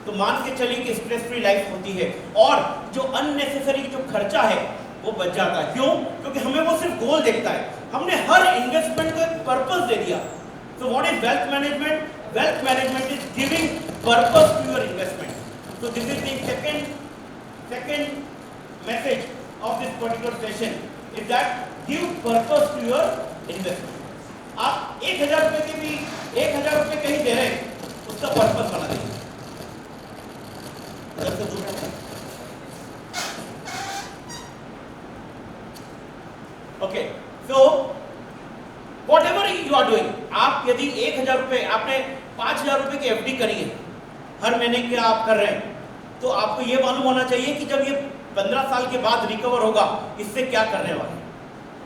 तो मान के चलिए कि स्ट्रेस फ्री लाइफ होती है और जो अननेसेसरी जो खर्चा है वो बच जाता है। क्यों? क्योंकि हमें वो सिर्फ गोल देखता है, हमने हर इन्वेस्टमेंट को एक पर्पस दे दिया। So what is wealth management? Wealth management is giving purpose to your investment. So this is the second message of this particular session is that give purpose to your investment. आप 1000 रुपए के भी 1000 रुपए कहीं दे रहे हैं, उसका पर्पस बना दीजिए। Okay, so whatever you are doing, आप यदि 1000 रुपए आपने 5000 रुपए की एफडी करी है, हर महीने के आप कर रहे हैं, तो आपको ये मालूम होना चाहिए कि जब ये 15 साल के बाद रिकवर होगा, इससे क्या करने वाले हैं।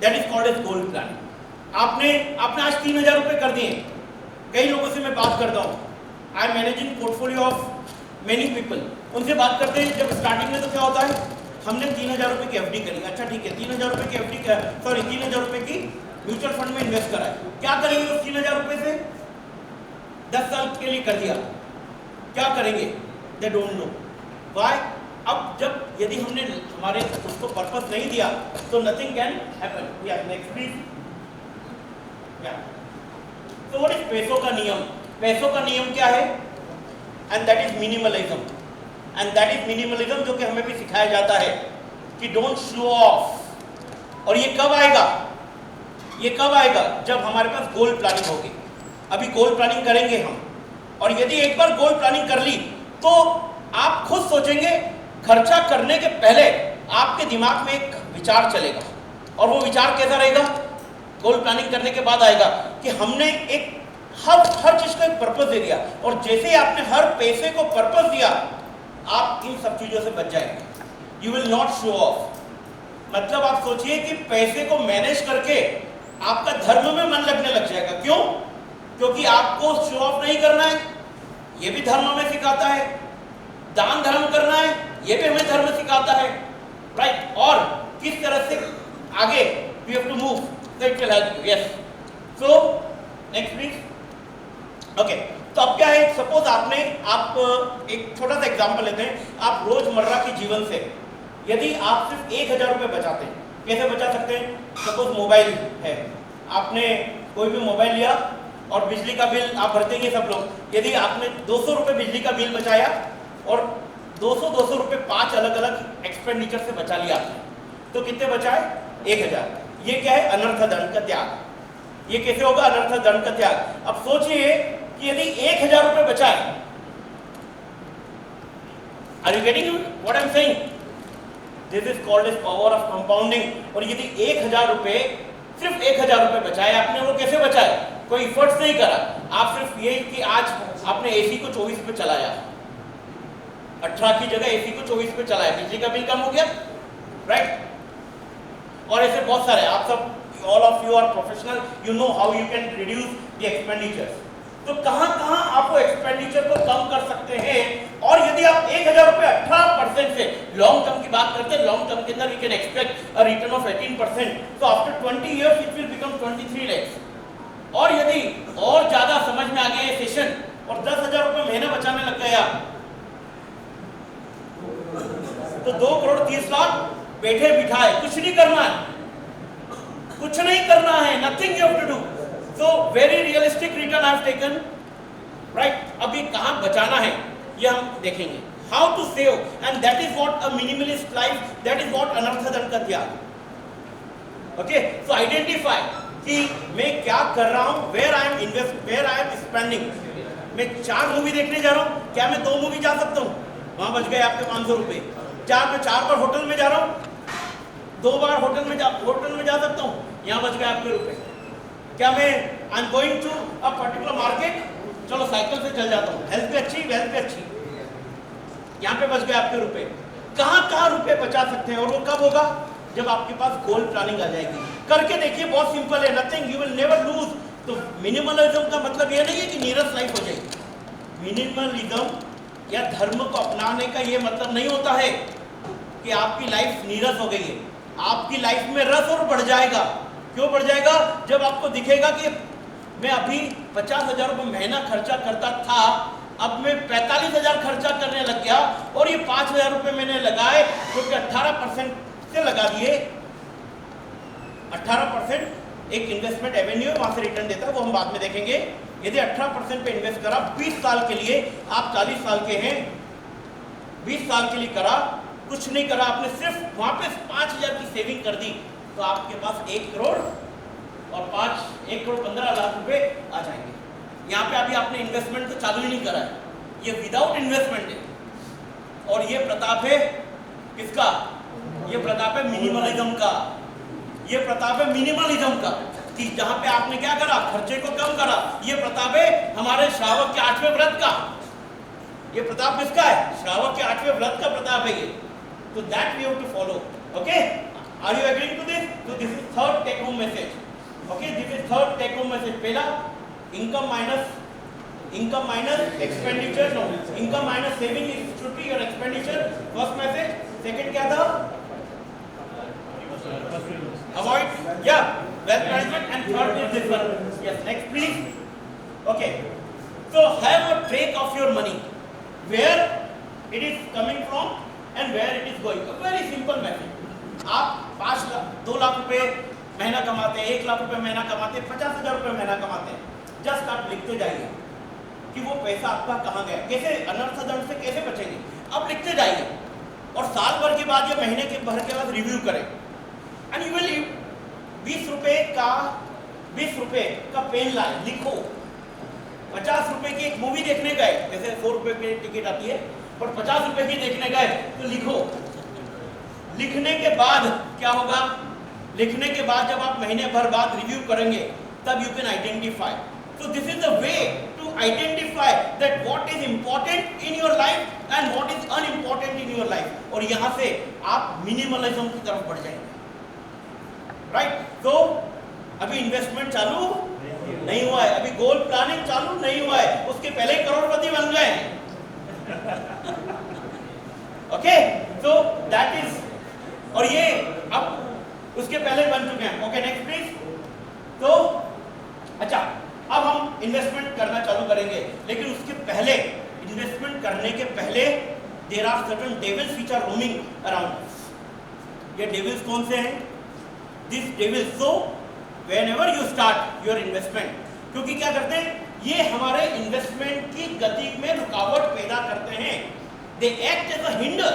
That is called as goal planning. आपने आज 3000 रुपए कर दिए। कई लोगों से मैं बात करता हूँ, I am managing portfolio of many people, उनसे बात करते हैं जब स्टार्टिंग में तो क्या होता है, हमने 3000 रुपए की एफडी करी, अच्छा ठीक है, 3000 रुपए की एफडी 3000 रुपए की म्यूचुअल फंड में इन्वेस्ट करा है। क्या करेंगे उस 3000 रुपए से? 10 साल के लिए कर दिया, क्या करेंगे? They don't know why. अब जब यदि हमने हमारे उसको पर्पस नहीं दिया तो नथिंग कैन हैपन। या नेक्स्ट प्लीज। या तो व्हाट इज पैसों का नियम? पैसों का नियम क्या है? And that is minimalism. And that is minimalism जो कि हमें भी सिखाया जाता है कि डोंट शो ऑफ। और ये कब आएगा? ये कब आएगा? जब हमारे पास गोल प्लानिंग होगी। अभी गोल प्लानिंग करेंगे हम, और यदि एक बार गोल प्लानिंग कर ली तो आप खुद सोचेंगे, खर्चा करने के पहले आपके दिमाग में एक विचार चलेगा, और वो विचार कैसा रहेगा? गोल प्लानिंग करने के बाद आएगा कि हमने एक हर चीज को एक पर्पस दे दिया, और जैसे ही आपने हर पैसे को पर्पस दिया, आप इन सब चीजों से बच जाएंगे। You will not show off. मतलब आप सोचिए कि पैसे को मैनेज करके आपका धर्म में मन लगने लग जाएगा। क्यों? क्योंकि आपको शो ऑफ नहीं करना है, ये भी धर्म हमें सिखाता है। दान धर्म करना है, ये भी हमें धर्म सिखाता है, राइट? और किस तरह से आगे we have to move, so it will help you. Yes, so next please. Okay, तो अब क्या है, सपोज आप एक छोटा सा एग्जांपल लेते हैं। आप रोजमर्रा के जीवन से यदि आप सिर्फ 1000 रुपए बचाते हैं, कैसे बचा सकते हैं? सपोज मोबाइल है, आपने कोई भी मोबाइल लिया और बिजली का बिल आप भरते हैं सब लोग। यदि आपने 200 रुपए बिजली का बिल बचाया और 200 रुपए 5 अलग अलग एक्सपेंडिचर से बचा लिया आपने, तो कितने बचाए? 1000। ये क्या है? अनर्थ दंड का त्याग। ये कैसे होगा? अनर्थ दंड का त्याग। अब सोचिए कि यदि 1000 रुपए बचाए, are you getting what I am saying? This is called as power of compounding. और यदि 1000 रुपए, सिर्फ 1000 रुपए बचाए आपने, वो कैसे बचाए? कोई एफर्ट्स नहीं करा, आप सिर्फ ये कि आज आपने एसी को 24 पे चलाया, 18 की जगह एसी को 24 पे चलाया, बिजली का बिल कम हो गया, राइट? और ऐसे बहुत सारे, आप सब, all of you are professional, you know how you can reduce the expenditures. तो कहां आप वो एक्सपेंडिचर को कम कर सकते हैं? और यदि आप 1000 रुपए 18% से, लॉन्ग टर्म की बात करते हैं, लॉन्ग टर्म के अंदर we can expect a return of 18%, तो after 20 years it will become 23 lakhs। और यदि और ज्यादा समझ में आ गया ये सेशन और 10,000 रुपए महीने बचाने लग गया, तो 2 करोड़ 30 लाख बैठे बिठाए, कुछ नहीं करना है, कुछ नहीं करना है, nothing you have to do. So very realistic return I have taken, right? अभी कहां बचाना है ये हम देखेंगे, how to save, and that is what a minimalist life, that is what अनर्थ दंड का त्याग। ओके, सो आइडेंटिफाई कि मैं क्या कर रहा हूं, वेयर आई एम स्पेंडिंग। मैं 4 मूवी देखने जा रहा हूं, क्या मैं 2 मूवी जा सकता हूं? वहां बच गए आपके 500 रुपए। 4 बार होटल में जा रहा हूं, 2 बार होटल में जा सकता हूं, यहां बच गए आपके रुपए। क्या मैं I am going to a particular market, चलो साइकिल से चल जाता हूं, हेल्थ भी अच्छी, वेल्थ भी अच्छी, यहां पे बच गए आपके रुपए। कहां रुपए बचा सकते हैं? और वो कब होगा? जब आपके पास गोल प्लानिंग आ जाएगी। करके देखिए, बहुत सिंपल है, nothing, you will never lose. तो मिनिमलिज्म का मतलब ये नहीं है कि नीरस लाइफ हो जाएगी। मिनिमलिज्म या धर्म को अपनाने का ये मतलब नहीं होता है कि आपकी लाइफ नीरस हो गई है। आपकी लाइफ में रस और बढ़ जाएगा। क्यों बढ़ जाएगा? जब आपको दिखेगा कि मैं अभी 50,000 रुपये महीना खर्चा करता था, अब मैं 45,000 खर्चा करने लग गया और ये 5,000 रुपए मैंने लगाए जो कि 18% से लगा दिए। 18% एक इन्वेस्टमेंट एवेन्यू वहां से रिटर्न देता है, वो हम बाद में देखेंगे। यदि 18% पे इन्वेस्ट करा 20 साल के लिए, आप 40 साल के हैं, 20 साल के लिए करा, कुछ नहीं करा, आपने सिर्फ वहां पे 5,000 की सेविंग कर दी, तो आपके पास 1 करोड़ और 1 करोड़ 15 लाख रुपए आ जाएंगे। यहाँ पे अभी आपने इन्वेस्टमेंट तो चालू ही नहीं करा है, ये विदाउट इन्वेस्टमेंट है। और ये प्रताप है किसका? ये प्रताप है मिनिमलिज्म का। ये प्रताप है मिनिमलिज्म का, कि जहां पे आपने क्या करा, खर्चे को कम करा। ये प्रताप है हमारे श्रावक के 8वें व्रत का। ये प्रताप किसका है? श्रावक के 8वें व्रत का प्रताप है ये। तो that we have to follow. Okay, are you agreeing to this? तो this is third take home message. Okay, this is third take home message. पहला income minus expenditure, no, income minus saving is should be your expenditure, first message. Second क्या था? Avoid, yeah, wealth management, and third is this one. Yes, next please. Okay, so have a track of your money, where it is coming from and where it is going. A very simple method. आप 5 लाख 2 लाख रुपए महीना कमाते हैं, 1 लाख रुपए महीना कमाते हैं, 50,000 रुपए महीना कमाते हैं, जस्ट आप लिखते जाइए कि वो पैसा आपका कहाँ गया, कैसे अनर्थ दंड से कैसे बचेंगे, आप लिखते जाइए। और साल भर के बाद या महीने के भर के बाद रिव्यू करें। एंड यू विल 20 रुपए का पेन लाए, लिखो। 50 रुपए की एक मूवी देखने गए, जैसे 100 रुपए की टिकट आती है, पर 50 रुपए की देखने गए तो लिखो। लिखने के बाद क्या होगा? लिखने के बाद जब आप महीने भर बाद रिव्यू करेंगे तब you can identify. So this is the way to identify that what is important in your life and what is unimportant in your life. और यहाँ से आप मिनिमलिज्म की तरफ बढ़ जाएंगे। राइट, तो अभी इन्वेस्टमेंट चालू नहीं हुआ है, अभी गोल प्लानिंग चालू नहीं हुआ है, उसके पहले ही करोड़पति बन गए। ओके, सो दैट इज, और ये अब उसके पहले बन चुके हैं। Okay, next please. तो अच्छा, अब हम इन्वेस्टमेंट करना चालू करेंगे, लेकिन उसके पहले, इन्वेस्टमेंट करने के पहले there are certain devils which are roaming around. ये डेविल्स कौन से हैं? These devils. So whenever you start your investment, क्योंकि क्या करते हैं, ये हमारे इन्वेस्टमेंट की गति में रुकावट पैदा करते हैं। They act as a hinder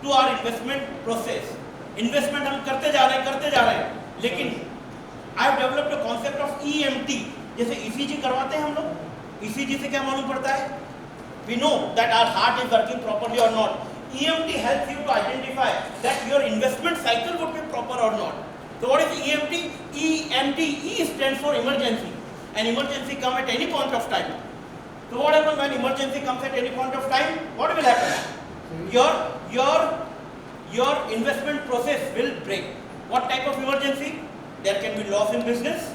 to our investment process. Investment हम करते जा रहे हैं, लेकिन I have developed a concept of EMT. जैसे ECG करवाते हैं हम लोग, ECG से क्या मालूम पड़ता है? We know that our heart is working properly or not. EMT helps you to identify that your investment cycle would be proper or not. So what is EMT? EMT, E stands for emergency. An emergency come at any point of time. So what happens when emergency comes at any point of time? What will happen? Your investment process will break. What type of emergency? There can be loss in business.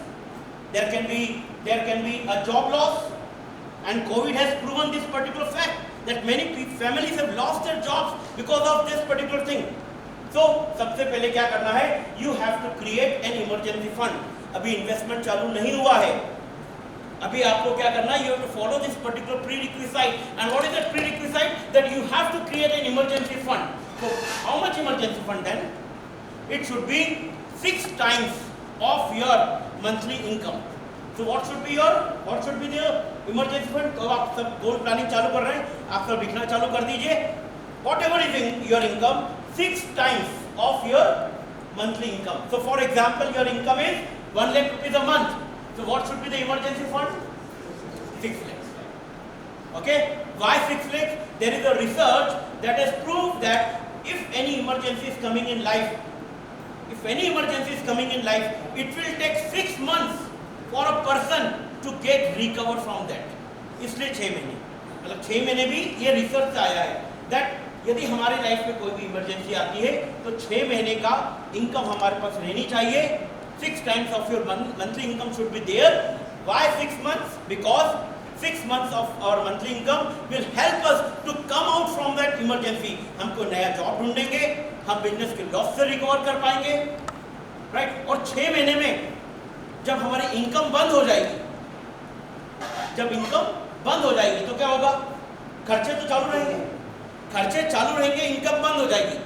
There can be a job loss, and COVID has proven this particular fact that many families have lost their jobs because of this particular thing. So सबसे पहले क्या करना है? You have to create an emergency fund. अभी investment चालू नहीं हुआ है, अभी आपको क्या करना है? You have to follow this particular prerequisite. And what is that prerequisite? That you have to create an emergency fund. So how much emergency fund then? It should be 6 times of your monthly income. So what should be the emergency fund? तो आप सब goal planning चालू कर रहे हैं, आप सब लिखना चालू कर दीजिए। Whatever is in your income, 6 times of your monthly income. So for example, your income is 1 lakh rupees a month. So what should be the emergency fund? 6 lakhs. Okay? Why 6 lakhs? There is a research that has proved that if any emergency is coming in life, it will take 6 months for a person to get recovered from that. इसलिए 6 महीने, मतलब 6 महीने भी ये research से आया है that यदि हमारी लाइफ में कोई भी इमरजेंसी आती है तो 6 महीने का इनकम हमारे पास रहनी चाहिए। 6 times of your monthly income should be there. Why 6 months? Because 6 months of our monthly income will help us to come out from that emergency. हमको नया जॉब ढूंढेंगे, हम बिजनेस के लॉस से रिकवर कर पाएंगे, राइट? और 6 महीने में जब हमारी इनकम बंद हो जाएगी, जब इनकम बंद हो जाएगी तो क्या होगा? खर्चे तो चालू रहेंगे, खर्चे चालू रहेंगे, इनकम बंद हो जाएगी।